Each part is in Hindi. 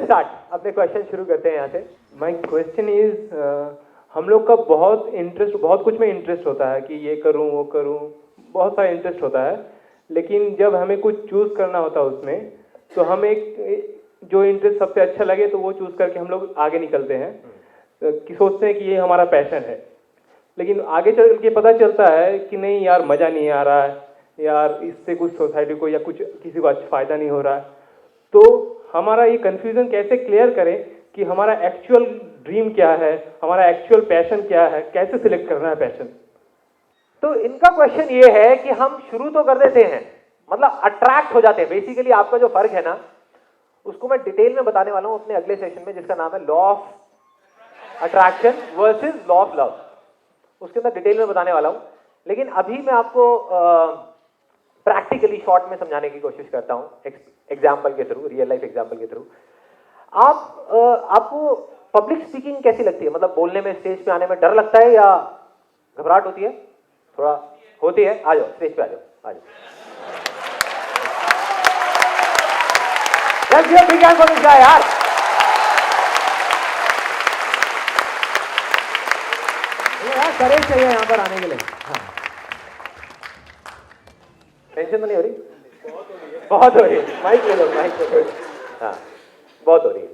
स्टार्ट, अपने क्वेश्चन शुरू करते हैं यहाँ से। माय क्वेश्चन इज, हम लोग का बहुत कुछ में इंटरेस्ट होता है कि ये करूँ वो करूँ, बहुत सारा इंटरेस्ट होता है, लेकिन जब हमें कुछ चूज करना होता है उसमें, तो हम एक जो इंटरेस्ट सबसे अच्छा लगे तो वो चूज करके हम लोग आगे निकलते हैं, कि सोचते हैं कि ये हमारा पैशन है। लेकिन आगे चल के पता चलता है कि नहीं यार, मजा नहीं आ रहा है यार, इससे कुछ सोसाइटी को या कुछ किसी को अच्छा फायदा नहीं हो रहा है। तो हमारा ये कंफ्यूजन कैसे क्लियर करें कि हमारा एक्चुअल ड्रीम क्या है, हमारा एक्चुअल पैशन क्या है, कैसे सिलेक्ट करना है पैशन। तो इनका क्वेश्चन ये है कि हम शुरू तो कर देते हैं, मतलब अट्रैक्ट हो जाते हैं। बेसिकली आपका जो फर्क है ना, उसको मैं डिटेल में बताने वाला हूं अपने अगले सेशन में, जिसका नाम है law of attraction versus law of love. उसके अंदर डिटेल में बताने वाला हूं, लेकिन अभी मैं आपको प्रैक्टिकली शॉर्ट में समझाने की कोशिश करता हूं, एग्जाम्पल के थ्रू, रियल लाइफ एग्जाम्पल के थ्रू। आपको पब्लिक स्पीकिंग कैसी लगती है? मतलब बोलने में, स्टेज पे आने में डर लगता है या घबराहट होती है? थोड़ा होती है। आ जाओ स्टेज पे, आ जाओ, आ जाओ। Let's give a big hand for this guy, यार। करेज चाहिए यहाँ पर आने के लिए। हाँ। टेंशन तो नहीं हो रही? बहुत हो रही है। माइक ले लो, माइक ले लो। हाँ, बहुत हो रही है।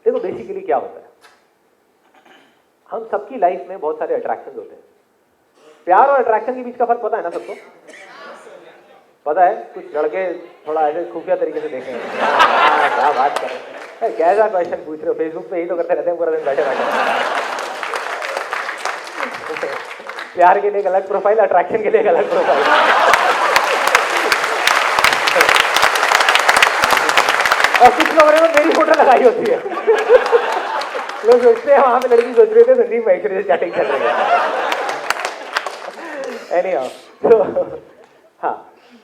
देखो बेसिकली क्या होता है, हम सबकी लाइफ में बहुत सारे अट्रैक्शन होते हैं। प्यार और अट्रैक्शन के बीच का फर्क पता है ना सबको? पता है? कुछ लड़के थोड़ा ऐसे खुफिया तरीके से देखें। क्या बात कर रहे हैं, कैसा क्वेश्चन पूछ रहे हो? फेसबुक पे यही तो करते रहते हैं पूरा दिन बैठे बैठे। प्यार के लिए एक अलग प्रोफाइल, अट्रैक्शन के लिए एक अलग प्रोफाइल। और कुछ लोगों ने मेरी फोटो लगाई होती है। लोग सोचते हैं वहां पे लड़की सोच रहे थे संदीप महेश्वरी से चैटिंग कर रही है। Anyhow, हाँ,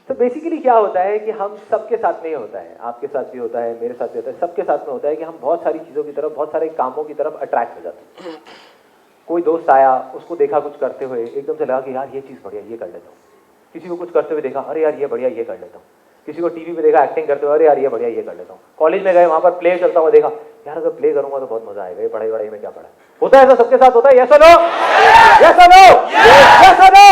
तो बेसिकली क्या होता है कि हम सबके साथ नहीं होता है, आपके साथ भी होता है, मेरे साथ भी होता है, सबके साथ में होता है कि हम बहुत सारी चीजों की तरफ, बहुत सारे कामों की तरफ अट्रैक्ट हो जाते हैं। कोई दोस्त आया, उसको देखा कुछ करते हुए, एकदम से लगा कि यार ये चीज बढ़िया, ये कर लेता हूँ। किसी को कुछ करते हुए देखा, अरे यार ये बढ़िया, ये कर लेता हूँ। किसी को टीवी पे देखा एक्टिंग करते हुए, अरे यार ये बढ़िया, ये कर लेता हूँ। कॉलेज में गए, वहां पर प्ले चलता हुआ देखा, यार अगर प्ले करूंगा तो बहुत मजा आएगा, ये पढ़ाई वढ़ाई में क्या पढ़ा है। होता है ऐसा, सबके साथ होता है। यस और नो? यस और नो? यस और नो?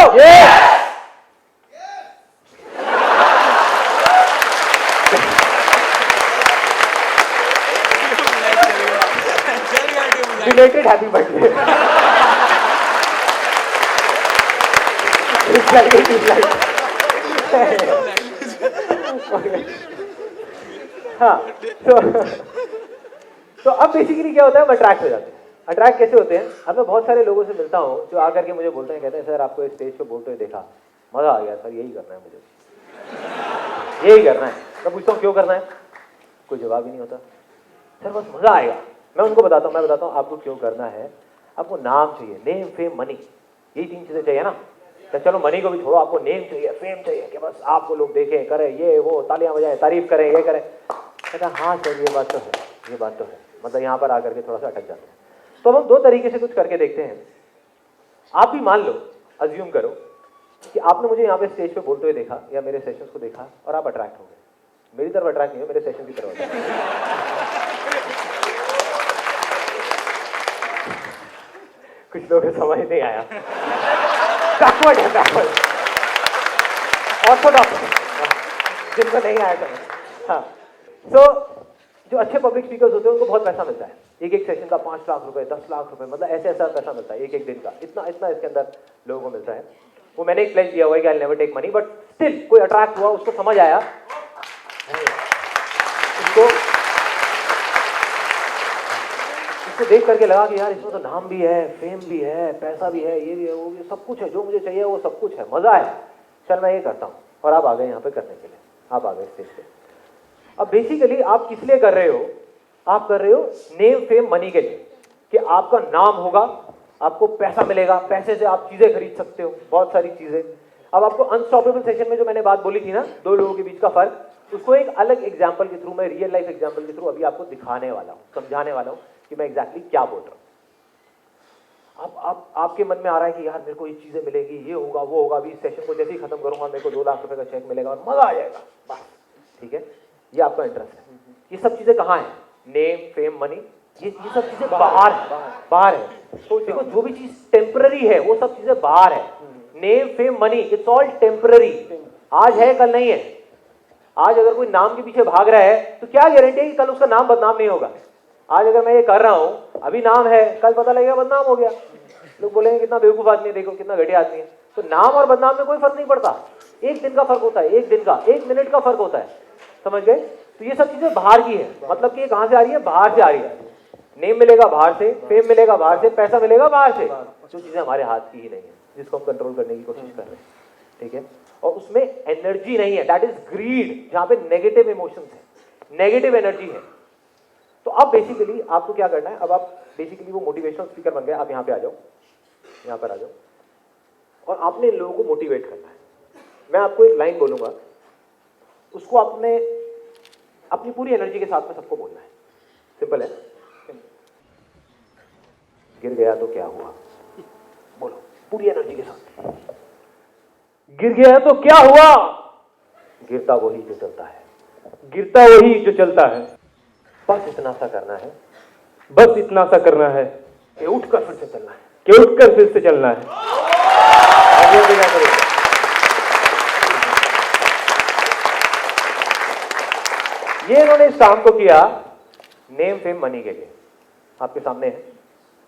Belated happy birthday. हाँ, तो अब बेसिकली क्या होता है, हम अट्रैक्ट हो जाते हैं। अट्रैक्ट कैसे होते हैं? अब मैं बहुत सारे लोगों से मिलता हूँ जो आकर के मुझे बोलते हैं, कहते हैं सर आपको स्टेज पे बोलते हुए देखा, मजा आ गया सर, यही करना है मुझे, यही करना है। मैं पूछता हूँ क्यों करना है, कोई जवाब ही नहीं होता। सर बस मजा आएगा। मैं उनको बताता हूँ आपको क्यों करना है। आपको नाम चाहिए, नेम फेम मनी, यही 3 चीजें चाहिए ना। तो चलो मनी को भी छोड़ो, आपको नेम चाहिए, फेम चाहिए, कि बस आपको लोग देखें, करें ये वो, तालियां बजाएं, तारीफ करें, ये करें। कहता हाँ सर ये बात तो है, ये बात तो है। मतलब यहाँ पर आकर के थोड़ा सा अटक जाते हैं। तो हम 2 तरीके से कुछ करके देखते हैं। आप भी मान लो, अज्यूम करो कि आपने मुझे यहाँ पे स्टेज पे बोलते हुए देखा या मेरे सेशंस को देखा और आप अट्रैक्ट हो गए। मेरी तरफ अट्रैक्ट नहीं हो, मेरे सेशन की तरफ। कुछ लोगों को समझ नहीं आया। बैकवर्ड है, बैकवर्ड। ऑर्थोडॉक्स जिनको नहीं आया समझ। हाँ, तो जो अच्छे पब्लिक स्पीकर्स होते हैं उनको बहुत पैसा मिलता है। एक सेशन का 5 लाख रुपए, 10 लाख रुपए, मतलब ऐसे ऐसा पैसा मिलता है एक दिन का। इतना इतना इसके अंदर लोगों को मिलता है। वो मैंने एक प्लेज दिया हुआ है कि I never take money, but still कोई अट्रैक्ट हुआ, उसको समझ आया, उसको देख करके लगा कि यार इसमें तो नाम भी है, फेम भी है, पैसा भी है, ये भी है, वो भी, सब कुछ है, जो मुझे चाहिए वो सब कुछ है, मजा है, चल मैं ये करता हूँ। और आप आ गए यहाँ पे करने के लिए, आप आ गए स्टेज पे। अब बेसिकली आप किस लिए कर रहे हो? आप कर रहे हो नेम फेम मनी के लिए, कि आपका नाम होगा, आपको पैसा मिलेगा, पैसे से आप चीजें खरीद सकते हो, बहुत सारी चीजें। अब आपको अनस्टॉपेबल सेशन में जो मैंने बात बोली थी ना, 2 लोगों के बीच का फर्क, उसको एक अलग एग्जाम्पल के थ्रू, मैं रियल लाइफ एग्जाम्पल के थ्रू अभी आपको दिखाने वाला हूँ, समझाने वाला हूँ कि मैं एग्जैक्टली क्या बोल रहा हूँ। अब आपके मन में आ रहा है कि यार मेरे को ये चीजें मिलेगी, ये होगा, वो होगा, अभी इस सेशन को जैसे ही खत्म करूंगा मेरे को 2 लाख रुपए का चेक मिलेगा और मजा आ जाएगा, बस ठीक है, ये आपका इंटरेस्ट है। ये सब चीजें कहाँ हैं? नेम, फेम, मनी, ये सब चीजें बाहर है। देखो जो भी चीज टेम्पररी है वो सब चीजें बाहर है। Name, fame, money, it's all temporary. आज है कल नहीं है। आज अगर कोई नाम के पीछे भाग रहा है तो क्या गारंटी है कि कल उसका नाम बदनाम नहीं होगा। आज अगर मैं ये कर रहा हूं, अभी नाम है, कल पता लगेगा बदनाम हो गया, लोग बोलेंगे कितना बेवकूफ आदमी है, देखो कितना घटिया आदमी है। तो नाम और बदनाम में कोई फर्क नहीं पड़ता, एक दिन का फर्क होता है, एक दिन का, एक मिनट का फर्क होता है, समझ गए। तो ये सब चीजें बाहर की है, मतलब कि ये कहां से आ रही है, बाहर से आ रही है। नेम मिलेगा बाहर से, फेम मिलेगा बाहर से, पैसा मिलेगा बाहर से, जो चीजें हमारे हाथ की ही नहीं है, जिसको हम कंट्रोल करने की कोशिश कर रहे हैं, ठीक है। और उसमें एनर्जी नहीं है, दैट इज ग्रीड, जहां पे नेगेटिव इमोशंस है, नेगेटिव एनर्जी है। तो अब बेसिकली आपको क्या करना है, अब आप बेसिकली वो मोटिवेशनल स्पीकर बन गए, आप यहाँ पे आ जाओ, यहाँ पर आ जाओ, और आपने इन लोगों को मोटिवेट करना है। मैं आपको एक लाइन बोलूंगा, उसको आपने अपनी पूरी एनर्जी के साथ में सबको बोलना है। सिंपल है, गिर गया तो क्या हुआ, बोलो पूरी एनर्जी के साथ। गिर गया तो क्या हुआ, गिरता वही जो चलता है, गिरता वही जो चलता है। बस इतना सा करना है, बस इतना सा करना है कि उठकर फिर से चलना है, कि उठकर फिर से चलना है। और ये क्या करेगा? ये इन्होंने इस काम को किया नेम, फेम, मनी के लिए, आपके सामने है।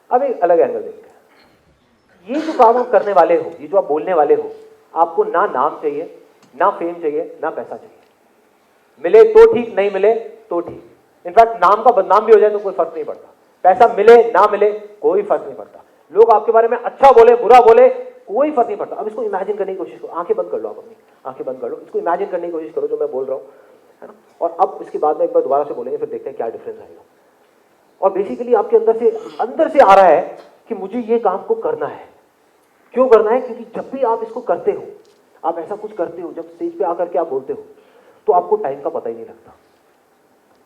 अब एक अलग एंगल देखते हैं। ये जो काम आप करने वाले हो, ये जो आप बोलने वाले हो, आपको ना नाम चाहिए, ना फेम चाहिए, ना पैसा चाहिए। मिले तो ठीक, नहीं मिले तो ठीक। इनफैक्ट नाम का बदनाम भी हो जाए तो कोई फर्क नहीं पड़ता, पैसा मिले ना मिले कोई फर्क नहीं पड़ता, लोग आपके बारे में अच्छा बोले बुरा बोले कोई फर्क नहीं पड़ता। अब इसको इमेजिन करने की कोशिश करो, आंखें बंद कर लो, आप अपनी आंखें बंद कर लो, इसको इमेजिन करने की कोशिश करो जो मैं बोल रहा हूँ, है ना। और अब इसके बाद में एक बार दोबारा से बोलेंगे, फिर देखते हैं क्या डिफरेंस आएगा। और बेसिकली आपके अंदर से आ रहा है कि मुझे ये काम को करना है। क्यों करना है? क्योंकि जब भी आप इसको करते हो, आप ऐसा कुछ करते हो, जब स्टेज पे आकर के आप बोलते हो, तो आपको टाइम का पता ही नहीं लगता।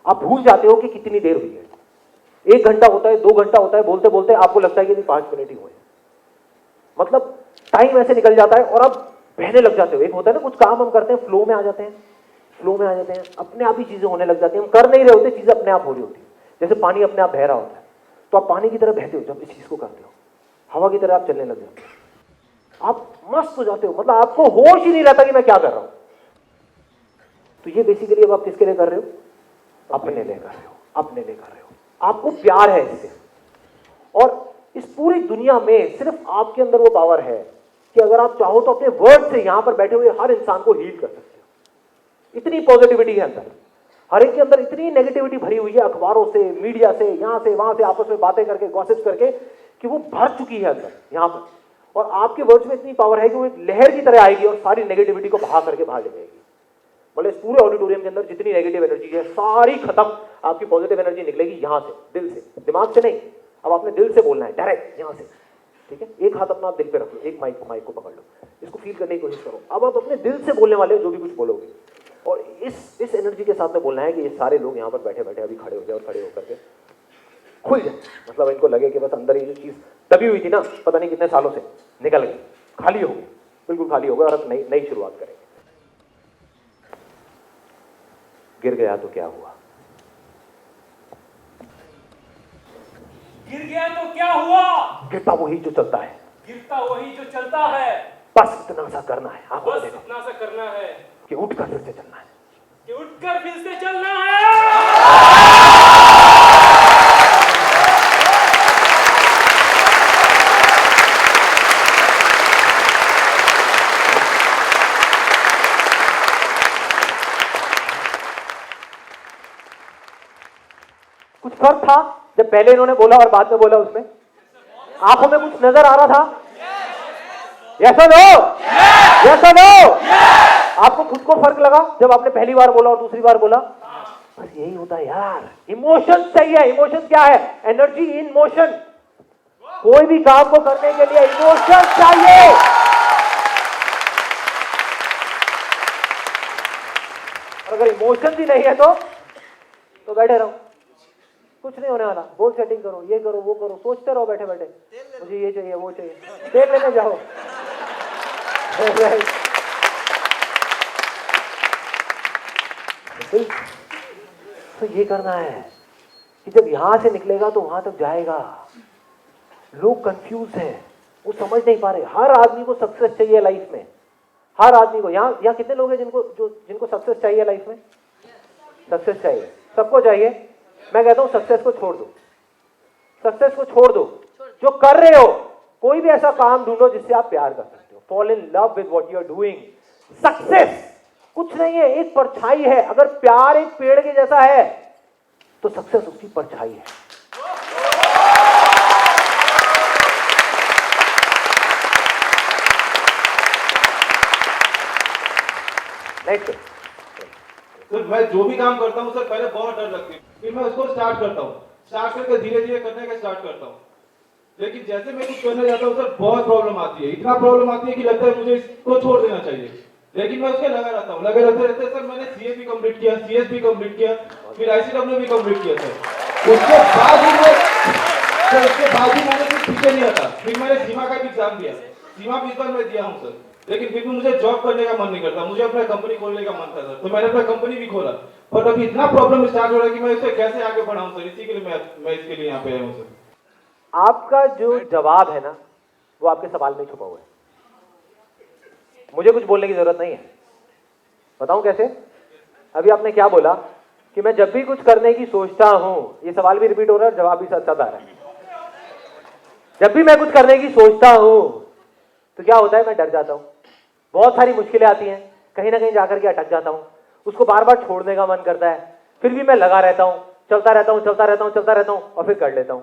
आप भूल जाते हो कि कितनी देर हुई है। 1 घंटा होता है, 2 घंटा होता है, बोलते बोलते आपको लगता है कि 5 मिनट ही हुए। मतलब टाइम ऐसे निकल जाता है और आप बहने लग जाते हो। एक होता है ना, कुछ काम हम करते हैं, फ्लो में आ जाते हैं, फ्लो में आ जाते हैं, अपने आप ही चीजें होने लग जाती हैं, हम कर नहीं रहे होते, चीजें अपने आप हो रही होती है। जैसे पानी अपने आप बह रहा होता है, तो आप पानी की तरह बहते हो जब इस चीज को करते हो, हवा की तरह आप चलने लग जाते हो, आप मस्त हो जाते हो, मतलब आपको होश ही नहीं रहता कि मैं क्या कर रहा हूं। तो ये बेसिकली अब आप किसके लिए कर रहे हो? अपने लिए कर रहे हो, अपने लिए कर रहे हो, आपको प्यार है इससे। और इस पूरी दुनिया में सिर्फ आपके अंदर वो पावर है कि अगर आप चाहो तो अपने वर्ड से यहां पर बैठे हुए हर इंसान को हील कर सकते हो। इतनी पॉजिटिविटी है अंदर, हर एक के अंदर इतनी नेगेटिविटी भरी हुई है, अखबारों से, मीडिया से, यहां से वहां से आपस में बातें करके, गॉसिप्स करके, कि वो भर चुकी है अंदर यहां पर। और आपके वर्ड्स में इतनी पावर है कि वो एक लहर की तरह आएगी और सारी नेगेटिविटी को बहा करके बाहर ले जाएगी। मतलब इस पूरे ऑडिटोरियम के अंदर जितनी नेगेटिव एनर्जी है सारी खत्म, आपकी पॉजिटिव एनर्जी निकलेगी यहां से, दिल से, दिमाग से नहीं। अब आपने दिल से बोलना है, डायरेक्ट यहां से, ठीक है। एक हाथ अपना आप दिल पे रख लो, एक माइक को पकड़ लो, इसको फील करने की कोशिश करो। अब आप अपने दिल से बोलने वाले हो जो भी कुछ बोलोगे, और इस एनर्जी के साथ में बोलना है कि ये सारे लोग यहाँ पर बैठे बैठे अभी खड़े हो जाए, और खड़े होकर के खुल जाए, मतलब इनको लगे कि बस अंदर ये जो चीज दबी हुई थी ना, पता नहीं कितने सालों से, निकल गई, खाली हो गई, बिल्कुल खाली हो गया, और अब नई शुरुआत करेंगे। गिर गया तो क्या हुआ, गिर गया तो क्या हुआ, गिरता वही जो चलता है, गिरता वही जो चलता है। बस इतना सा करना है, आप बस इतना सा करना है कि उठकर फिर से चलना है, कि उठकर फिर से चलना है। कुछ फर्क था जब पहले इन्होंने बोला और बाद में बोला? उसमें आंखों में कुछ नजर आ रहा था? यस और नो? यस और नो? आपको खुद को फर्क लगा जब आपने पहली बार बोला और दूसरी बार बोला? बस यही होता है यार, इमोशन चाहिए। इमोशन क्या है? Energy in motion. कोई भी काम को करने के लिए इमोशन चाहिए। और अगर इमोशन ही नहीं है तो बैठे रहो, कुछ नहीं होने वाला। गोल सेटिंग करो, ये करो, वो करो, सोचते रहो बैठे बैठे, मुझे ये चाहिए, वो चाहिए, तेल लेने जाओ। तो ये करना है, कि जब यहां से निकलेगा तो वहां तक जाएगा। लोग कंफ्यूज हैं, वो समझ नहीं पा रहे। हर आदमी को सक्सेस चाहिए लाइफ में, हर आदमी को। यहाँ कितने लोग हैं जिनको सक्सेस चाहिए लाइफ में? सक्सेस चाहिए, सबको चाहिए। मैं कहता हूं सक्सेस को छोड़ दो, सक्सेस को छोड़ दो। जो कर रहे हो, कोई भी ऐसा काम ढूंढो जिससे आप प्यार कर सकते हो। Fall in love with what you are doing. Success कुछ नहीं है, एक परछाई है। अगर प्यार एक पेड़ के जैसा है तो सक्सेस उसकी परछाई है। नेक्स्ट सर, मैं जो भी काम करता हूँ सर, पहले बहुत डर लगती है, फिर मैं उसको स्टार्ट करता हूँ, स्टार्ट करके धीरे धीरे करने का स्टार्ट करता हूँ। लेकिन जैसे मैं कुछ करने जाता हूँ सर, बहुत प्रॉब्लम आती है। इतना प्रॉब्लम आती है कि लगता है मुझे इसको छोड़ देना चाहिए। लेकिन मैं उसके लगा रहता हूँ, लगे रहते रहते सर मैंने सीए भी कंप्लीट किया, सीएस भी कंप्लीट किया, फिर आईसीडब्ल्यू भी कंप्लीट किया सर। उसके बाद भी मैंने कुछ पीछे नहीं हटा। फिर मैंने सीमा का भी एग्जाम दिया, सीमा भी इस बार मैं दिया हूँ सर। लेकिन फिर भी मुझे जॉब करने का मन नहीं करता, मुझे अपना कंपनी खोलने का मन था सर। तो मैंने अपना कंपनी भी खोला, पर अभी इतना प्रॉब्लम स्टार्ट हो रहा है कि मैं इसे कैसे आगे बढ़ाऊं सर। इसी के लिए मैं इसके लिए यहाँ पे आया हूँ सर। आपका जो जवाब है ना, वो आपके सवाल में छुपा हुआ है। मुझे कुछ बोलने की जरूरत नहीं है। बताऊं कैसे? अभी आपने क्या बोला कि मैं जब भी कुछ करने की सोचता हूं, ये सवाल भी रिपीट हो रहा है और जवाब भी सच आ रहा है। जब भी मैं कुछ करने की सोचता हूं तो क्या होता है, मैं डर जाता हूं, बहुत सारी मुश्किलें आती हैं, कहीं ना कहीं जाकर के अटक जाता हूं, उसको बार बार छोड़ने का मन करता है, फिर भी मैं लगा रहता हूं, चलता रहता हूं, चलता रहता हूं, चलता रहता हूं और फिर कर लेता हूं।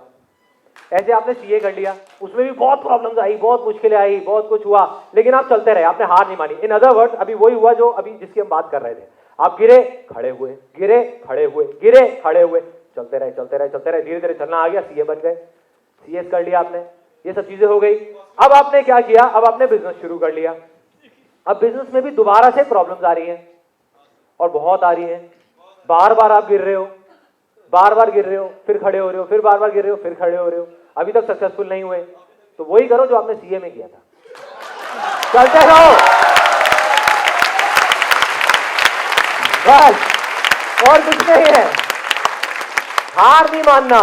ऐसे आपने सीए कर लिया, उसमें भी बहुत प्रॉब्लम्स आई, बहुत मुश्किलें आई, बहुत कुछ हुआ, लेकिन आप चलते रहे, आपने हार नहीं मानी। इन अदर वर्ड्स, अभी वही हुआ जो अभी जिसकी हम बात कर रहे थे। आप गिरे, खड़े हुए, गिरे, खड़े हुए, गिरे, खड़े हुए, चलते रहे, चलते रहे, चलते रहे, धीरे धीरे चलना आ गया, सीए बन गए, सीएस कर लिया आपने, ये सब चीजें हो गई। अब आपने क्या किया? अब आपने बिजनेस शुरू कर लिया। अब बिजनेस में भी दोबारा से प्रॉब्लम्स आ रही हैं, और बहुत आ रही हैं। बार बार आप गिर रहे हो, बार बार गिर रहे हो, फिर खड़े हो रहे हो, फिर बार बार गिर रहे हो, फिर खड़े हो रहे हो, अभी तक सक्सेसफुल नहीं हुए। तो वही करो जो आपने सीए में किया था, चलते रहो बस, और कुछ नहीं है। हार नहीं मानना,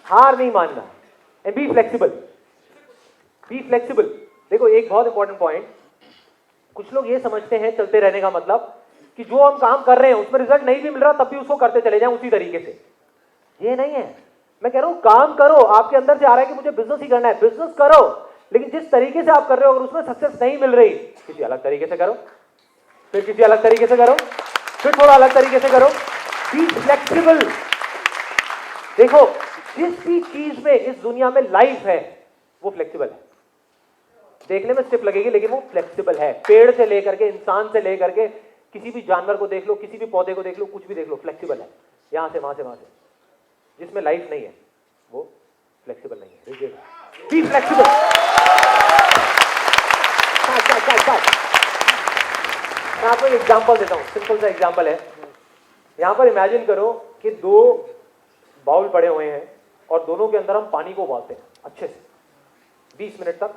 हार नहीं मानना, and be flexible, be flexible. देखो एक बहुत इंपॉर्टेंट पॉइंट, कुछ लोग ये समझते हैं चलते रहने का मतलब कि जो हम काम कर रहे हैं उसमें रिजल्ट नहीं भी मिल रहा तब भी उसको करते चले जाएं उसी तरीके से। ये नहीं है। मैं कह रहा हूं काम करो, आपके अंदर से आ रहा है कि मुझे बिजनेस ही करना है, बिजनेस करो, लेकिन जिस तरीके से आप कर रहे हो अगर उसमें सक्सेस नहीं मिल रही, किसी अलग तरीके से करो, फिर किसी अलग तरीके से करो, फिर थोड़ा अलग तरीके से करो। Be flexible. देखो जिस भी चीज में इस दुनिया में लाइफ है वो फ्लेक्सिबल है। देखने में स्टिफ लगेगी लेकिन वो फ्लेक्सिबल है। पेड़ से लेकर के, इंसान से लेकर के, किसी भी जानवर को देख लो, किसी भी पौधे को देख लो, कुछ भी देख लो, फ्लेक्सिबल है। यहां से वहां से वहां से। जिसमें लाइफ नहीं है वो फ्लेक्सिबल नहीं है, रिजिड है। Be flexible. मैं आपको एक एग्जांपल देता हूं, सिंपल सा एग्जांपल है। यहां पर इमेजिन करो कि दो बाउल पड़े हुए हैं और दोनों के अंदर हम पानी को उबालते हैं अच्छे से 20 मिनट तक,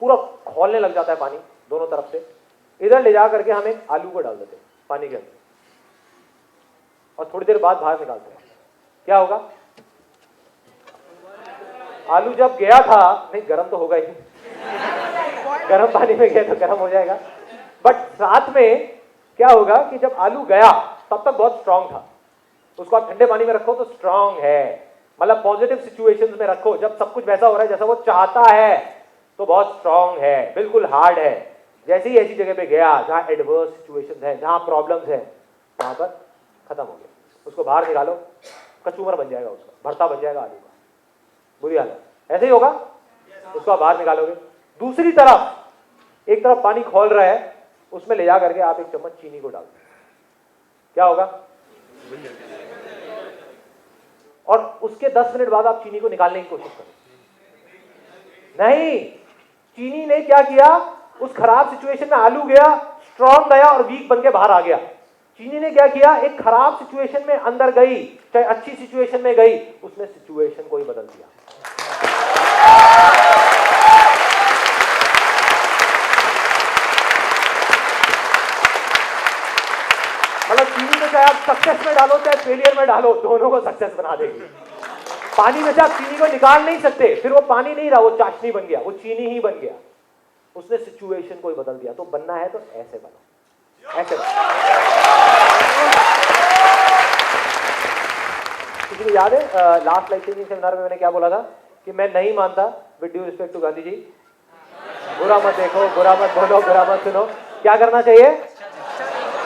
पूरा खौलने लग जाता है पानी दोनों तरफ से। इधर ले जा करके हम एक आलू को डाल देते हैं पानी के अंदर और थोड़ी देर बाद बाहर निकालते हैं। क्या होगा? आलू जब गया था, नहीं गर्म तो होगा ही, गर्म पानी में गया तो गर्म हो जाएगा, बट साथ में क्या होगा कि जब आलू गया तब तक बहुत स्ट्रांग था, उसको आप ठंडे पानी में रखो तो स्ट्रांग है। मतलब पॉजिटिव सिचुएशंस में रखो, जब सब कुछ वैसा हो रहा है जैसा वो चाहता है तो बहुत स्ट्रांग है, बिल्कुल हार्ड है। जैसे ही ऐसी जगह पे गया जहां एडवर्स सिचुएशंस है, जहां प्रॉब्लम्स है, वहां पर खत्म हो गया। उसको बाहर निकालो, कचूमर बन जाएगा, उसका भरता बन जाएगा आलू का, बुरी हालत। ऐसे ही होगा, उसको आप बाहर निकालोगे। दूसरी तरफ एक तरफ पानी खौल रहा है, उसमें ले जा करके आप एक चम्मच चीनी को डाल दो, क्या होगा? और उसके 10 मिनट बाद आप चीनी को निकालने की कोशिश करो। नहीं, चीनी ने क्या किया? उस खराब सिचुएशन में आलू गया, स्ट्रांग गया और वीक बन के बाहर आ गया। चीनी ने क्या किया? एक खराब सिचुएशन में अंदर गई, चाहे अच्छी सिचुएशन में गई, उसने सिचुएशन को ही बदल दिया। मतलब चीनी में चाहे आप सक्सेस में डालो चाहे फेलियर में डालो, दोनों को सक्सेस बना देगी। पानी में से आप चीनी को निकाल नहीं सकते, फिर वो पानी नहीं रहा, वो चाशनी बन गया, वो चीनी ही बन गया। उसने सिचुएशन को ही बदल दिया। तो बनना है तो ऐसे बनो, ऐसे बनो। किसी को याद है लास्ट लाइफ चेंजिंग सेमिनार में मैंने क्या बोला था कि मैं नहीं मानता, with due respect to Gandhi ji, बुरा मत देखो, बुरा मत बोलो, बुरा मत सुनो। क्या करना चाहिए?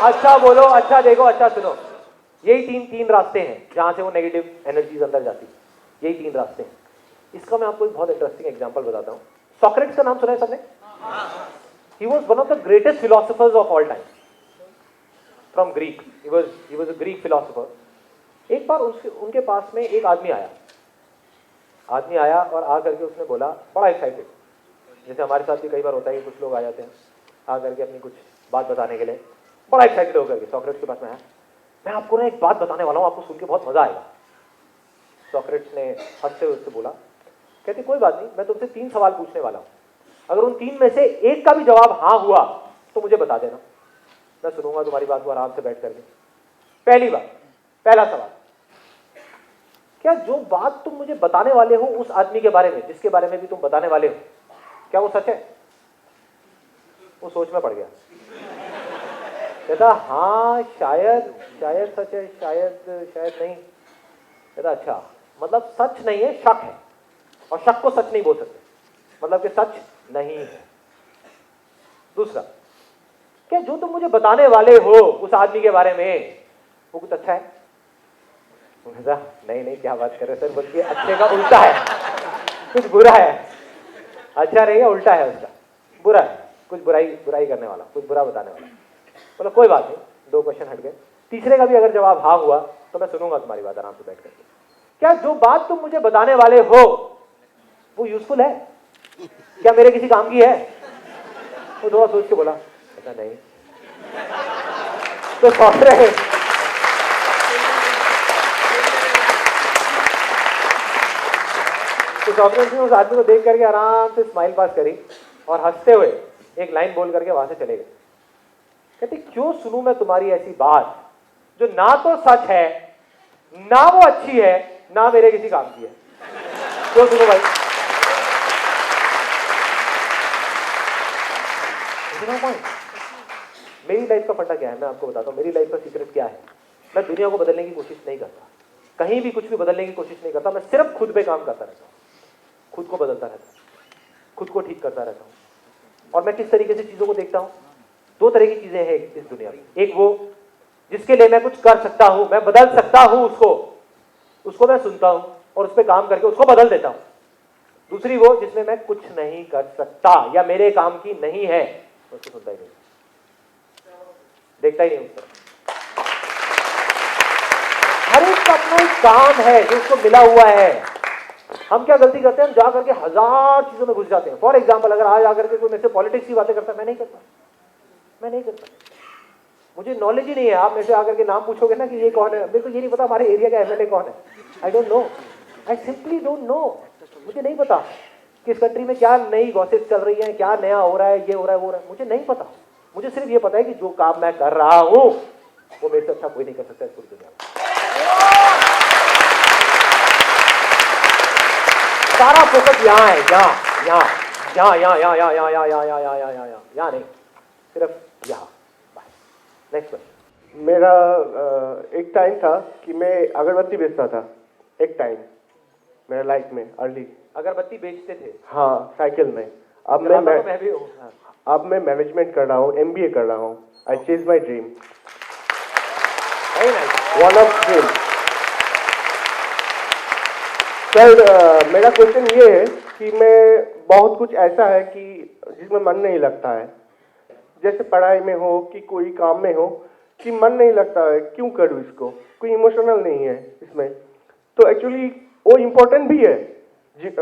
अच्छा बोलो, अच्छा देखो, अच्छा सुनो। यही तीन रास्ते हैं जहां से वो नेगेटिव एनर्जीज अंदर जाती, यही 3 रास्ते हैं। इसका मैं आपको एक बहुत इंटरेस्टिंग एग्जांपल बताता हूं। सॉक्रेटिस का नाम सुना है सबने? He was one of the greatest philosophers of all time, from Greek. He was a Greek philosopher. एक बार उनके पास में एक आदमी आया और आ करके उसने बोला, बड़ा एक्साइटेड, जैसे हमारे साथ भी कई बार होता है कि कुछ लोग आ जाते हैं आ करके अपनी कुछ बात बताने के लिए, बड़ा एक्साइटेड होकर के सॉक्रेटिस के पास में आया। मैं आपको ना एक बात बताने वाला हूं, आपको सुन के बहुत मजा आएगा। सॉक्रेटिस ने हंसते हुए उससे बोला, कहते कोई बात नहीं, मैं तुमसे 3 सवाल पूछने वाला हूं, अगर उन 3 में से एक का भी जवाब हाँ हुआ तो मुझे बता देना, मैं सुनूंगा तुम्हारी बात को आराम से बैठ करके। पहली बात, पहला सवाल, क्या जो बात तुम मुझे बताने वाले हो उस आदमी के बारे में, जिसके बारे में भी तुम बताने वाले हो, क्या वो सच है? वो सोच में पड़ गया, कहता हाँ शायद सच है, शायद नहीं। कहता अच्छा, मतलब सच नहीं है, शक है, और शक को सच नहीं बोल सकते, मतलब कि सच नहीं है। दूसरा, क्या जो तुम मुझे बताने वाले हो उस आदमी के बारे में वो कुछ अच्छा है? नहीं, क्या बात कर रहे सर, बल्कि अच्छे का उल्टा है, कुछ बुरा है। अच्छा नहीं है, उल्टा है उसका, बुरा है, कुछ बुराई करने वाला, कुछ बुरा बताने वाला। बोला कोई बात नहीं, 2 क्वेश्चन हट गए। तीसरे का भी अगर जवाब हाँ हुआ तो मैं सुनूंगा तुम्हारी बात आराम से बैठ करके। क्या जो बात तुम मुझे बताने वाले हो वो यूजफुल है, क्या मेरे किसी काम की है? वो थोड़ा सोच के बोला, ऐसा नहीं। तो सॉक्रेटिस ने उस आदमी को देख करके आराम से स्माइल पास करी और हंसते हुए एक लाइन बोल करके वहां से चले गए। कहते क्यों सुनूं मैं तुम्हारी ऐसी बात जो ना तो सच है, ना वो अच्छी है, ना मेरे किसी काम की है, क्यों सुनो भाई? मेरी लाइफ का फंडा क्या है, मैं आपको बताता हूं। मेरी लाइफ का सीक्रेट क्या है? मैं दुनिया को बदलने की कोशिश नहीं करता, कहीं भी कुछ भी बदलने की कोशिश नहीं करता। मैं सिर्फ खुद पे काम करता रहता हूं, खुद को बदलता रहता हूं, खुद को ठीक करता रहता हूं। और मैं किस तरीके से चीजों को देखता हूं, 2 तरह की चीजें हैं इस दुनिया में। एक वो जिसके लिए मैं कुछ कर सकता हूं, मैं बदल सकता हूं, उसको मैं सुनता हूं और उस पर काम करके उसको बदल देता हूं। दूसरी वो जिसमें मैं कुछ नहीं कर सकता या मेरे काम की नहीं है, उसको सुनता ही नहीं, देखता ही नहीं उस तरफ। हर एक का अपना एक काम है जो उसको मिला हुआ है। हम क्या गलती करते हैं, हम जा करके 1000 चीजों में घुस जाते हैं। फॉर एग्जाम्पल, अगर आज आकर के कोई मेरे से पॉलिटिक्स की बातें करता है, मैं नहीं करता। मुझे नॉलेज ही नहीं है। आप मेरे से आकर के नाम पूछोगे ना कि ये कौन है, मेरे को ये नहीं पता हमारे एरिया का एमएलए कौन है। आई don't no, I simply don't know. मुझे नहीं पता किस कंट्री में क्या नई गॉसिप चल रही है, क्या नया हो रहा है, ये हो रहा है, वो हो रहा है, मुझे नहीं पता। मुझे सिर्फ ये पता है कि जो काम मैं कर रहा हूं वो मेरे से अच्छा कोई नहीं कर सकता इस पूरी दुनिया में। सारा फोकस यहाँ है, यहाँ नहीं, सिर्फ यहाँ। Next question. मेरा एक टाइम था कि मैं अगरबत्ती बेचता था, एक टाइम मेरा लाइफ में अर्ली। अगरबत्ती बेचते थे? हाँ, साइकिल में। अब मैं भी हूँ। अब मैं मैनेजमेंट कर रहा हूँ, MBA कर रहा हूँ। आई chase my dream, one of dream. Sir मेरा क्वेश्चन ये है कि मैं बहुत कुछ ऐसा है कि जिसमें मन नहीं लगता है, जैसे पढ़ाई में हो कि कोई काम में हो कि मन नहीं लगता है, क्यों करूँ इसको, कोई इमोशनल नहीं है इसमें। तो एक्चुअली वो इम्पोर्टेंट भी है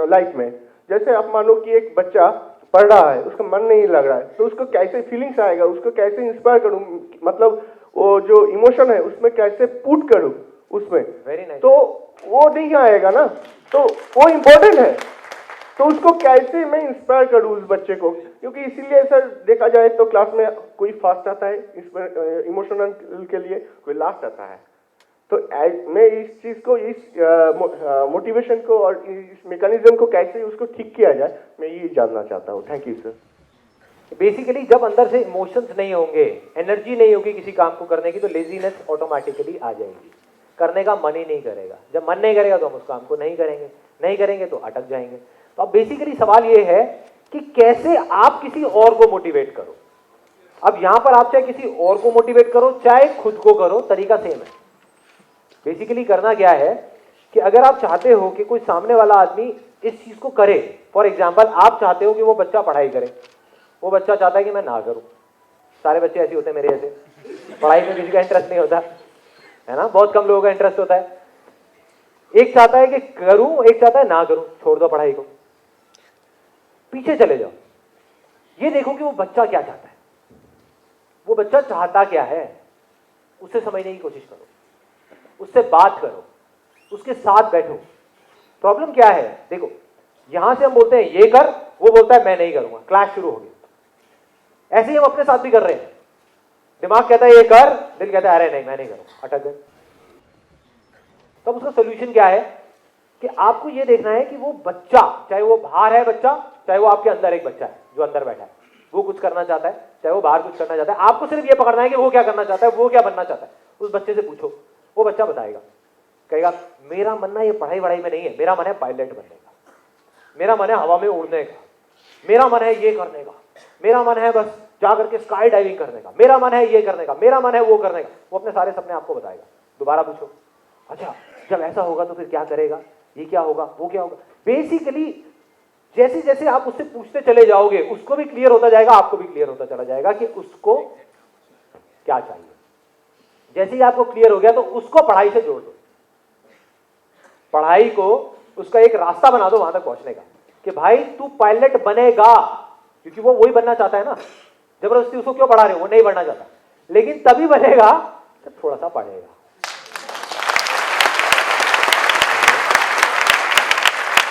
लाइफ में। जैसे आप मानो कि एक बच्चा पढ़ रहा है, उसका मन नहीं लग रहा है, तो उसको कैसे फीलिंग्स आएगा, उसको कैसे इंस्पायर करूँ, मतलब वो जो इमोशन है उसमें कैसे पुट करूँ उसमें। Very nice. तो वो नहीं आएगा ना, तो वो इम्पोर्टेंट है। तो उसको कैसे मैं इंस्पायर करूँ उस बच्चे को, क्योंकि इसीलिए सर देखा जाए तो क्लास में कोई फास्ट आता है इमोशनल के लिए, कोई लास्ट आता है। तो मैं इस चीज़ को, इस मोटिवेशन को और इस मैकेनिज्म को कैसे उसको ठीक किया जाए, मैं ये जानना चाहता हूँ। Thank you sir. बेसिकली जब अंदर से इमोशंस नहीं होंगे, एनर्जी नहीं होगी किसी काम को करने की, तो लेजीनेस ऑटोमेटिकली आ जाएगी, करने का मन ही नहीं करेगा। जब मन नहीं करेगा तो हम उस काम को नहीं करेंगे, नहीं करेंगे तो अटक जाएंगे। तो अब बेसिकली सवाल ये है कि कैसे आप किसी और को मोटिवेट करो। अब यहां पर आप चाहे किसी और को मोटिवेट करो चाहे खुद को करो, तरीका सेम है। बेसिकली करना क्या है कि अगर आप चाहते हो कि कोई सामने वाला आदमी इस चीज को करे, फॉर एग्जाम्पल आप चाहते हो कि वो बच्चा पढ़ाई करे, वो बच्चा चाहता है कि मैं ना करूं। सारे बच्चे ऐसे होते हैं मेरे जैसे, पढ़ाई में किसी का इंटरेस्ट नहीं होता है ना, बहुत कम लोगों का इंटरेस्ट होता है। एक चाहता है कि करूं, एक चाहता है ना करूं, छोड़ दो पढ़ाई को। पीछे चले जाओ, ये देखो कि वो बच्चा क्या चाहता है, वो बच्चा चाहता क्या है, उससे समझने की कोशिश करो, उससे बात करो, उसके साथ बैठो। प्रॉब्लम क्या है, देखो यहां से हम बोलते हैं ये कर, वो बोलता है मैं नहीं करूंगा, क्लैश शुरू हो गया। ऐसे ही हम अपने साथ भी कर रहे हैं, दिमाग कहता है ये कर, दिल कहता है अरे नहीं मैं नहीं करूंगा, अटक गए। तब उसका सोल्यूशन क्या है कि आपको ये देखना है कि वो बच्चा, चाहे वो बाहर है बच्चा, चाहे वो आपके अंदर एक बच्चा है जो अंदर बैठा है, वो कुछ करना चाहता है, चाहे वो बाहर कुछ करना चाहता है, आपको सिर्फ ये पकड़ना है कि वो क्या करना चाहता है, वो क्या बनना चाहता है। उस बच्चे से पूछो, वो बच्चा बताएगा, कहेगा मेरा मन ना ये पढ़ाई वढ़ाई में नहीं है, मेरा मन है पायलट बनने का, मेरा मन है हवा में उड़ने का, मेरा मन है ये करने का, मेरा मन है बस जा करके स्काई डाइविंग करने का, मेरा मन है ये करने का, मेरा मन है वो करने का। वो अपने सारे सपने आपको बताएगा। दोबारा पूछो, अच्छा जब ऐसा होगा तो फिर क्या करेगा, ये क्या होगा, वो क्या होगा। बेसिकली जैसे जैसे आप उससे पूछते चले जाओगे, उसको भी क्लियर होता जाएगा, आपको भी क्लियर होता चला जाएगा कि उसको क्या चाहिए। जैसे ही आपको क्लियर हो गया तो उसको पढ़ाई से जोड़ दो, पढ़ाई को उसका एक रास्ता बना दो वहां तक पहुंचने का, कि भाई तू पायलट बनेगा, क्योंकि वो वही बनना चाहता है ना। जबरदस्ती उसको क्यों पढ़ा रहे हो, वो नहीं बनना चाहता, लेकिन तभी बनेगा जब थोड़ा सा पढ़ेगा।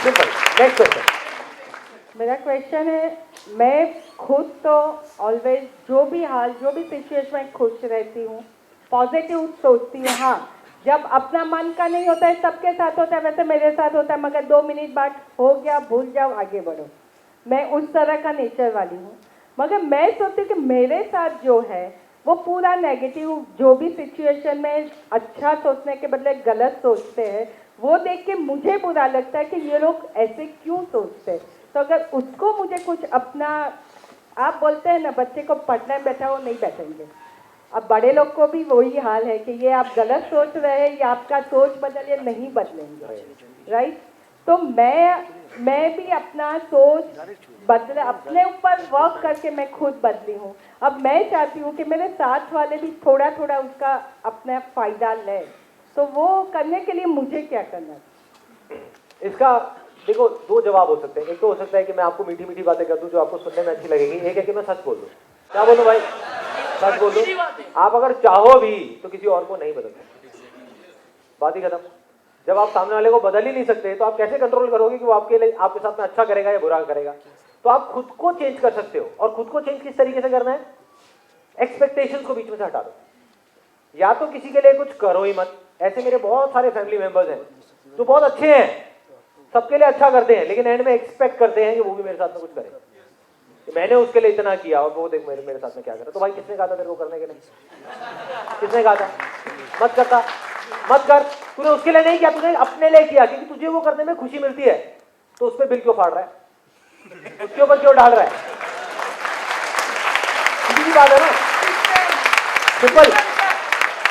सिंपल। Next question. मेरा क्वेश्चन है, मैं खुद तो ऑलवेज जो भी हाल, जो भी सिचुएशन में खुश रहती हूँ, पॉजिटिव सोचती हूँ। हाँ, जब अपना मन का नहीं होता है, सबके साथ होता है, वैसे मेरे साथ होता है, मगर 2 मिनट बाद हो गया, भूल जाओ, आगे बढ़ो। मैं उस तरह का नेचर वाली हूँ। मगर मैं सोचती हूँ कि मेरे साथ जो है वो पूरा नेगेटिव, जो भी सिचुएशन में अच्छा सोचने के बदले गलत सोचते हैं, वो देख के मुझे बुरा लगता है कि ये लोग ऐसे क्यों सोचते हैं। तो अगर उसको मुझे कुछ अपना, आप बोलते हैं ना बच्चे को पढ़ने में बैठा, वो नहीं बैठेंगे। अब बड़े लोग को भी वही हाल है कि ये आप गलत सोच रहे हैं, या आपका सोच बदलिए, नहीं बदलेंगे, राइट। तो मैं भी अपना सोच बदले, अपने ऊपर वर्क करके मैं खुद बदली हूँ। अब मैं चाहती हूँ कि मेरे साथ वाले भी थोड़ा थोड़ा उसका अपना फायदा लें। तो वो करने के लिए मुझे क्या करना है? इसका देखो 2 जवाब हो सकते हैं। एक तो हो सकता है कि मैं आपको मीठी मीठी बातें कर दूं जो आपको सुनने में अच्छी लगेगी। एक है कि मैं सच बोल दूं। क्या बोलूं भाई, सच बोल दूं। आप अगर चाहो भी तो किसी और को नहीं बदल सकते, बात ही खत्म। जब आप सामने वाले को बदल ही नहीं सकते तो आप कैसे कंट्रोल करोगे कि वो आपके लिए, आपके साथ में अच्छा करेगा या बुरा करेगा। तो आप खुद को चेंज कर सकते हो, और खुद को चेंज किस तरीके से करना है, एक्सपेक्टेशंस को बीच में से हटा दो। या तो किसी के लिए कुछ करो ही मत। ऐसे मेरे बहुत सारे फैमिली मेंबर्स हैं जो बहुत अच्छे हैं, सबके लिए अच्छा करते हैं, लेकिन एंड में एक्सपेक्ट करते हैं कि वो भी मेरे साथ में कुछ करे, कि मैंने उसके लिए इतना किया और वो देख मेरे साथ में क्या करा। तो भाई किसने कहा था तेरे को करने के लिए, किसने कहा था? मत करता, मत कर। तूने उसके लिए नहीं किया, तूने अपने लिए किया, क्योंकि तुझे वो करने में खुशी मिलती है। तो उस पर बिल क्यों फाड़ रहा है, उसके ऊपर क्यों डाल रहा है? सीधी बात है ना, सिंपल।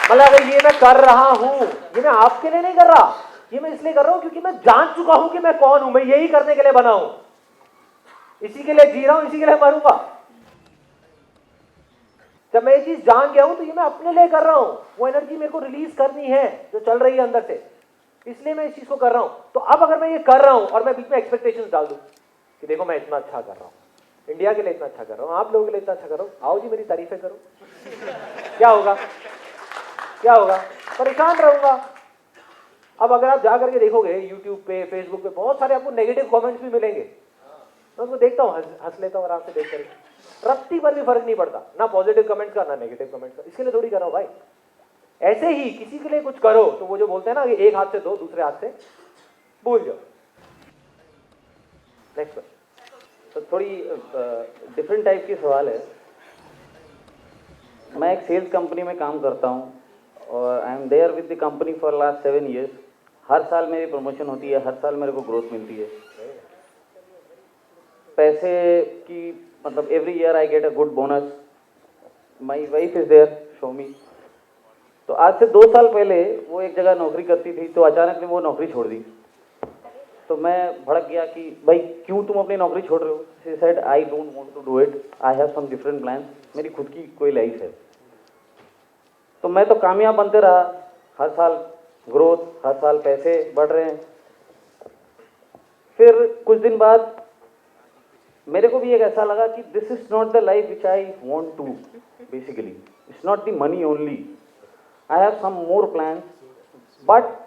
मतलब अगर ये मैं कर रहा हूं, ये मैं आपके लिए नहीं कर रहा, ये मैं इसलिए कर रहा हूं क्योंकि मैं जान चुका हूं कि मैं कौन हूं। मैं यही करने के लिए बना हूं, इसी के लिए जी रहा हूं, इसी के लिए मरूंगा। जब मैं ये चीज जान गया हूं तो ये मैं अपने लिए कर रहा हूं। वो एनर्जी मेरे को रिलीज करनी है जो चल रही है अंदर से, इसलिए मैं इस चीज को कर रहा हूं। तो अब अगर मैं ये कर रहा हूं और मैं बीच में एक्सपेक्टेशंस डाल दूं कि देखो मैं इतना अच्छा कर रहा हूं, इंडिया के लिए इतना अच्छा कर रहा हूं, आप लोगों के लिए इतना अच्छा कर रहा हूं, आओ जी मेरी तारीफें करो, क्या होगा? क्या होगा? परेशान रहूंगा। अब अगर आप जा करके देखोगे YouTube पे, Facebook पे, बहुत सारे आपको नेगेटिव कमेंट्स भी मिलेंगे मैं उसको देखता हूँ, हंस लेता हूँ आराम से देख करके, रत्ती भर भी फर्क नहीं पड़ता, ना पॉजिटिव कमेंट का ना नेगेटिव कमेंट का। इसके लिए थोड़ी कर रहा हूँ भाई। ऐसे ही किसी के लिए कुछ करो तो वो जो बोलते हैं ना कि एक हाथ से दो दूसरे हाथ से भूल जाओ। Next question. तो थोड़ी डिफरेंट टाइप की सवाल है। मैं एक सेल्स कंपनी में काम करता हूँ और I am there with the company for last 7 years। हर साल मेरी प्रमोशन होती है, हर साल मेरे को ग्रोथ मिलती है। पैसे की मतलब every year I get a good bonus. My wife is there show me. तो आज से 2 साल पहले वो एक जगह नौकरी करती थी, तो अचानक ने वो नौकरी छोड़ दी। तो मैं भड़क गया कि भाई क्यों तुम अपनी नौकरी छोड़ रहे हो? She said I don't want to do it, I have some different plans. मेरी खुद की कोई लाइफ है। तो मैं तो कामयाब बनते रहा, हर साल ग्रोथ, हर साल पैसे बढ़ रहे हैं। फिर कुछ दिन बाद मेरे को भी एक ऐसा लगा कि this is not the life which I want to. Basically it's not the money only, I have some more plans. But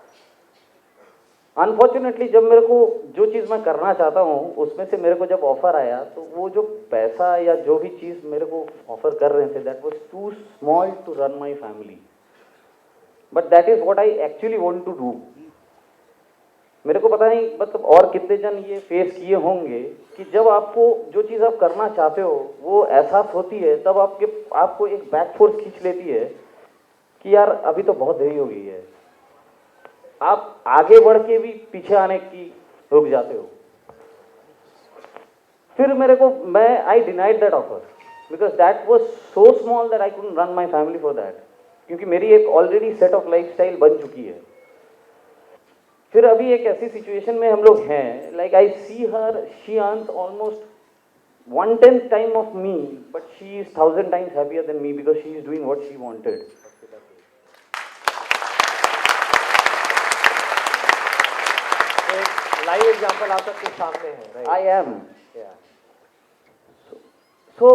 unfortunately जब मेरे को जो चीज़ मैं करना चाहता हूँ उसमें से मेरे को जब ऑफर आया, तो वो जो पैसा या जो भी चीज़ मेरे को ऑफर कर रहे थे, that was too small to run my family. But that is what I actually want to do. मेरे को पता नहीं मतलब और कितने जन ये फेस किए होंगे कि जब आपको जो चीज़ आप करना चाहते हो वो एहसास होती है, तब आपको एक बैक फोर्स खींच लेती है कि यार अभी तो बहुत देरी हो गई है। आप आगे बढ़ के भी पीछे आने की रुक जाते हो। फिर मैं I denied that offer because that was so small that I couldn't run my family for that, क्योंकि मेरी एक ऑलरेडी सेट ऑफ लाइफस्टाइल बन चुकी है। फिर अभी एक ऐसी सिचुएशन में हम लोग हैं, like I see her, she earns almost 1/10 time of me, but she is 1000 times happier than me because she is doing what she wanted. Live example आप सबके सामने है, right? I am. So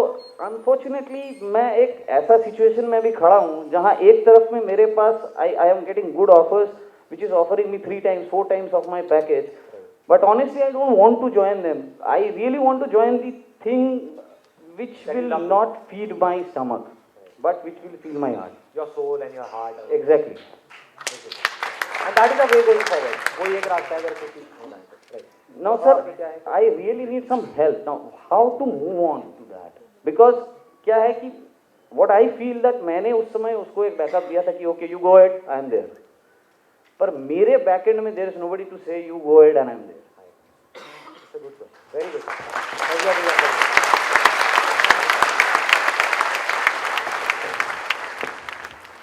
unfortunately मैं एक ऐसा सिचुएशन में भी खड़ा हूँ जहाँ एक तरफ में मेरे पास I am getting good offers which is offering me 3 times 4 times of my package, but honestly I don't want to join them. I really want to join the thing which will not feed my stomach, but which will feed my heart. Your soul and your heart. Exactly. And that is the way going forward. वही एक रास्ता है अगर कुछ होना है तो, right? Now sir, I really need some help. Now how to move on to that? Because क्या है कि what I feel that मैंने उस समय उसको एक बैकअप दिया था कि okay you go ahead, I am there. पर मेरे बैकएंड में there is nobody to say you go ahead and I am there. It's a good question. Very good. Exactly.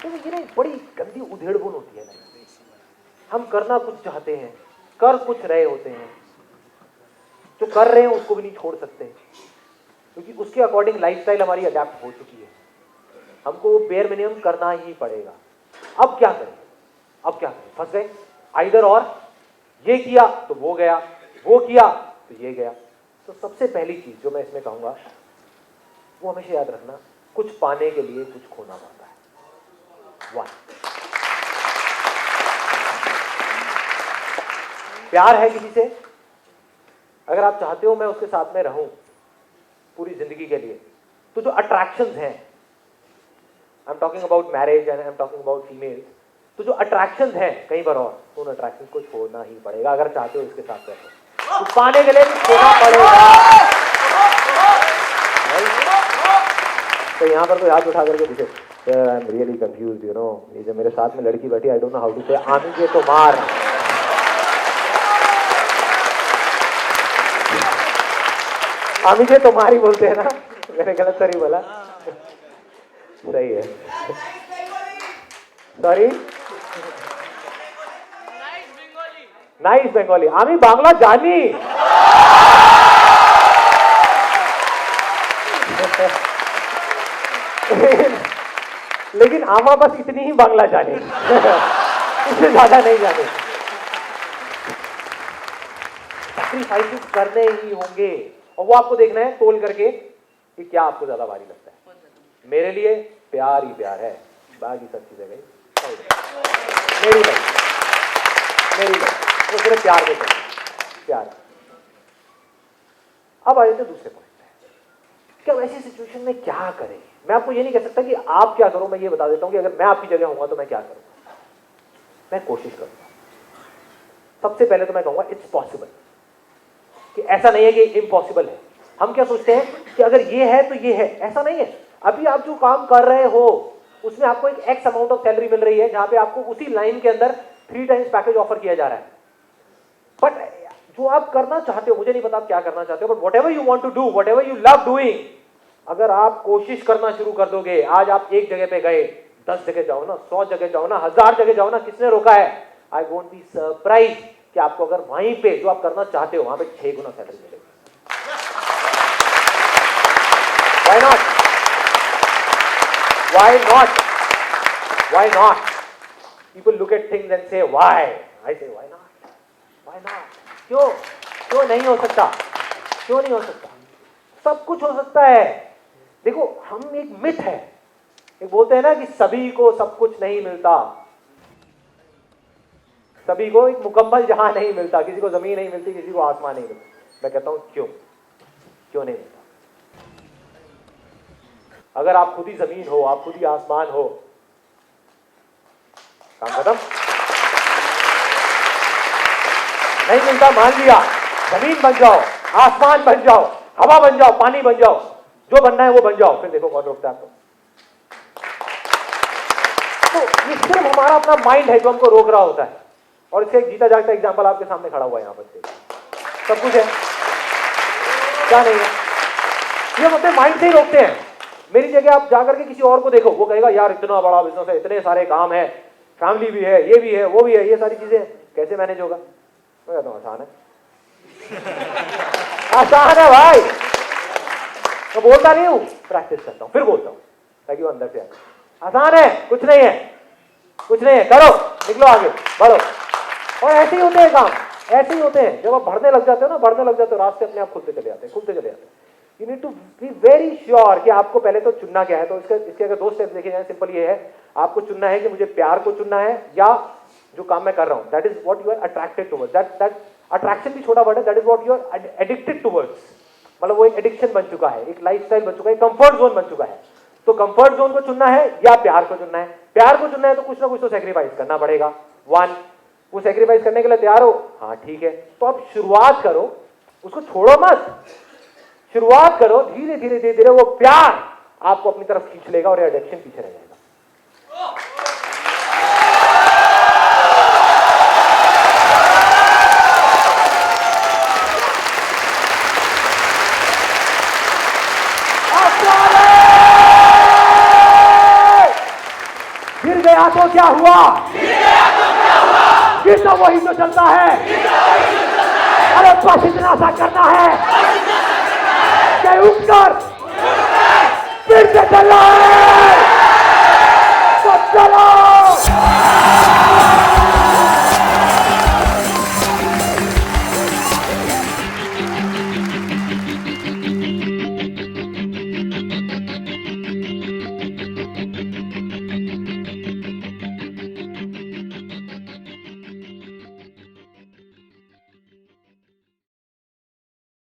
तो ये ना बड़ी गंदी उधेड़बुन होती है ना। हम करना कुछ चाहते हैं, कर कुछ रहे होते हैं, जो कर रहे हैं उसको भी नहीं छोड़ सकते क्योंकि उसके अकॉर्डिंग लाइफस्टाइल हमारी अडेप्ट हो चुकी है। हमको वो बेयर मिनिमम करना ही पड़ेगा। अब क्या करें? अब क्या करें? फंस गए आइदर और, ये किया तो वो गया, वो किया तो ये गया। तो सबसे पहली चीज जो मैं इसमें कहूंगा वो हमेशा याद रखना, कुछ पाने के लिए कुछ खोना पड़ता है। One. प्यार है किसी से, अगर आप चाहते हो मैं उसके साथ में रहूं पूरी जिंदगी के लिए, तो जो अट्रैक्शंस हैं, I am talking about marriage and I am talking about female, तो जो अट्रैक्शंस हैं कहीं बार और, उन अट्रैक्शंस को छोड़ना ही पड़ेगा अगर चाहते हो इसके साथ रहना। तो पाने के लिए भी छोड़ना पड़ेगा। तो यहाँ पर तो हाथ उठा करके पूछे, sir I am really confused, you know, ये जो मेरे साथ में लड़की बैठी, I don't know how to say आमिजे तो मार। आमिजे तो मार ही बोलते हैं ना, मैंने गलत सर ही बोला, सही है, सॉरी, नाइस बंगाली, आमी बांग्ला जानी। लेकिन आमा बस इतनी ही बांग्ला जाने, इससे ज्यादा नहीं जाने। सैक्रिफाइसेस करने ही होंगे और वो आपको देखना है तोल करके कि क्या आपको ज्यादा भारी लगता है। मेरे लिए प्यार ही प्यार है, बाकी सब चीजें गई मेरी लाइफ वो सिर्फ प्यार देते हैं, प्यार। अब आ जाते हैं दूसरे पॉइंट पे कि अब ऐसी सिचुएशन में क्या करें। मैं आपको ये नहीं कह सकता कि आप क्या करो, मैं ये बता देता हूं कि अगर मैं आपकी जगह होऊंगा तो मैं क्या करूंगा। मैं कोशिश करूंगा। सबसे पहले तो मैं कहूंगा इट्स पॉसिबल, कि ऐसा नहीं है कि इम्पॉसिबल है। हम क्या सोचते हैं कि अगर ये है तो ये है, ऐसा नहीं है। अभी आप जो काम कर रहे हो उसमें आपको एक एक्स अमाउंट ऑफ सैलरी मिल रही है, जहां पे आपको उसी लाइन के अंदर 3 टाइम्स पैकेज ऑफर किया जा रहा है। बट जो आप करना चाहते हो, मुझे नहीं पता आप क्या करना चाहते हो, but whatever you want to do, whatever you love doing, अगर आप कोशिश करना शुरू कर दोगे, आज आप एक जगह पे गए, 10 जगह जाओ ना, 100 जगह जाओ ना, 1000 जगह जाओ ना, किसने रोका है? आई वोंट बी सरप्राइज कि आपको अगर वहीं पे जो आप करना चाहते हो वहां पे 6 गुना सैलरी मिलेगी। Why not? Why not? Why not? People look at things and say why? I say why not? Why not? क्यों नहीं हो सकता? क्यों नहीं हो सकता? सब कुछ हो सकता है। देखो, हम एक मिथ है, एक बोलते हैं ना कि सभी को सब कुछ नहीं मिलता, सभी को एक मुकम्मल जहां नहीं मिलता, किसी को जमीन नहीं मिलती, किसी को आसमान नहीं मिलता। मैं कहता हूं क्यों नहीं मिलता? अगर आप खुद ही जमीन हो, आप खुद ही आसमान हो, काम खत्म। नहीं मिलता, मान लिया, जमीन बन जाओ, आसमान बन जाओ, हवा बन जाओ, पानी बन जाओ, जो बनना है वो बन जाओ, फिर देखो कौन रोकता है आपको। तो ये सिर्फ हमारा अपना माइंड है जो हमको रोक रहा होता है। और इसका एक जीता जागता एग्जांपल आपके सामने खड़ा हुआ है, यहां पर सब कुछ है, क्या नहीं है, ये हम अपने माइंड से ही रोकते हैं। मेरी जगह आप जाकर के किसी और को देखो, वो कहेगा यार इतना बड़ा बिजनेस है, इतने सारे काम है, फैमिली भी है, ये भी है, वो भी है, ये सारी चीजें कैसे मैनेज होगा? मैं कहता हूं आसान है, आसान है भाई। मैं बोलता नहीं हूं, प्रैक्टिस करता हूं, फिर बोलता हूं ताकि वो अंदर से आए। आसान है, कुछ नहीं है, कुछ नहीं है, करो, निकलो आगे, बढ़ो। और ऐसे ही होते हैं काम, ऐसे ही होते हैं। जब आप बढ़ने लग जाते हो ना, बढ़ने लग जाते हो, रास्ते अपने आप खुलते चले जाते हैं, खुलते चले जाते हैं। You need to be very sure कि आपको पहले तो चुनना क्या है। तो इसके अगर 2 स्टेप्स देखे जाए, सिंपल ये है, आपको चुनना है कि मुझे प्यार को चुनना है या जो काम मैं कर रहा हूं, that is what you are attracted towards. That attraction भी छोटा वर्ड है, that is what you are addicted towards. मतलब वो एक एडिक्शन बन चुका है, एक लाइफस्टाइल बन चुका है, कंफर्ट जोन बन चुका है। तो कंफर्ट जोन को चुनना है या प्यार को चुनना है? प्यार को चुनना है तो कुछ ना कुछ तो सेक्रीफाइस करना पड़ेगा। 1, वो सेक्रीफाइस करने के लिए तैयार हो? हाँ ठीक है, तो आप शुरुआत करो, उसको छोड़ो मत, शुरुआत करो, धीरे धीरे धीरे धीरे वो प्यार आपको अपनी तरफ खींच लेगा और एडिक्शन पीछे रह जाएगा। गिर गया तो क्या हुआ? गिरना वही तो चलता है। अरे बस इतना सा करना है कि उठकर फिर से चलना है, तो चलो।